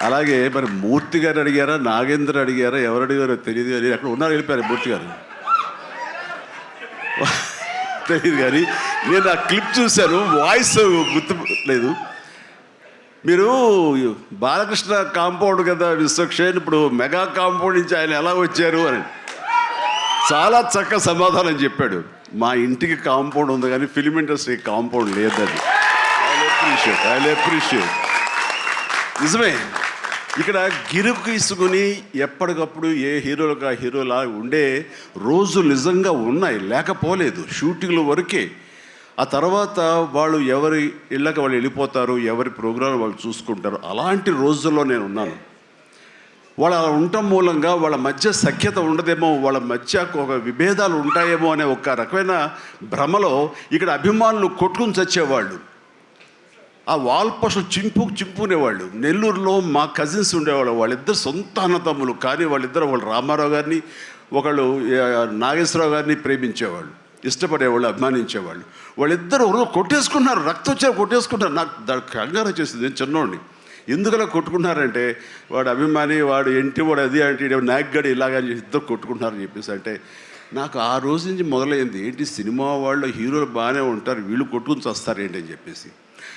అలాగే మరి మూర్తి గారు అడిగారా, నాగేంద్ర అడిగారా, ఎవరు అడిగారో తెలియదు కానీ అక్కడ ఉన్నారు, వెళ్ళిపోయారు మూర్తి గారు తెలియదు కానీ నేను ఆ క్లిప్ చూశాను, వాయిస్ గుర్తు లేదు. మీరు బాలకృష్ణ కాంపౌండ్ కదా విశ్వక్షేణ్, ఇప్పుడు మెగా కాంపౌండ్ నుంచి ఆయన ఎలా వచ్చారు అని చాలా చక్కగా సమాధానం చెప్పాడు. మా ఇంటికి కాంపౌండ్ ఉంది కానీ ఫిలిం ఇండస్ట్రీ కాంపౌండ్ లేదని. I appreciate. నిజమే, ఇక్కడ గిరుకు ఇసుకుని ఎప్పటికప్పుడు ఏ హీరోలకు ఆ హీరోలా ఉండే రోజులు నిజంగా ఉన్నాయి, లేకపోలేదు. షూటింగ్ల వరకే, ఆ తర్వాత వాళ్ళు ఎవరి ఇళ్ళకి వాళ్ళు వెళ్ళిపోతారు, ఎవరి ప్రోగ్రాం వాళ్ళు చూసుకుంటారు. అలాంటి రోజుల్లో నేను ఉన్నాను. వాళ్ళు అలా ఉండటం మూలంగా వాళ్ళ మధ్య సఖ్యత ఉండదేమో, వాళ్ళ మధ్య ఒక విభేదాలు ఉంటాయేమో అనే ఒక రకమైన భ్రమలో ఇక్కడ అభిమానులు కొట్టుకుని చచ్చేవాళ్ళు. ఆ వాల్ పోస్టులు చింపుకునేవాళ్ళు. నెల్లూరులో మా కజిన్స్ ఉండేవాళ్ళు, వాళ్ళిద్దరు సొంత అన్నదమ్ములు, కానీ వాళ్ళిద్దరు వాళ్ళు రామారావు గారిని, ఒకళ్ళు నాగేశ్వరరావు గారిని ప్రేమించేవాళ్ళు, ఇష్టపడేవాళ్ళు, అభిమానించేవాళ్ళు. వాళ్ళిద్దరు కొట్టేసుకున్నారు, రక్తం వచ్చే కొట్టేసుకుంటారు. నాకు దానికి కంగారు వచ్చేసింది. నేను చిన్నోడిని, ఎందుకలా కొట్టుకున్నారంటే వాడు అభిమాని, వాడు ఎంటి, వాడు అది అంటే నాగ్గడి ఇలాగని ఇద్దరు కొట్టుకుంటున్నారని చెప్పేసి అంటే నాకు ఆ రోజు నుంచి మొదలైంది, ఏంటి సినిమా వాళ్ళు హీరోలు బాగానే ఉంటారు, వీళ్ళు కొట్టుకుని వస్తారు ఏంటి అని చెప్పేసి.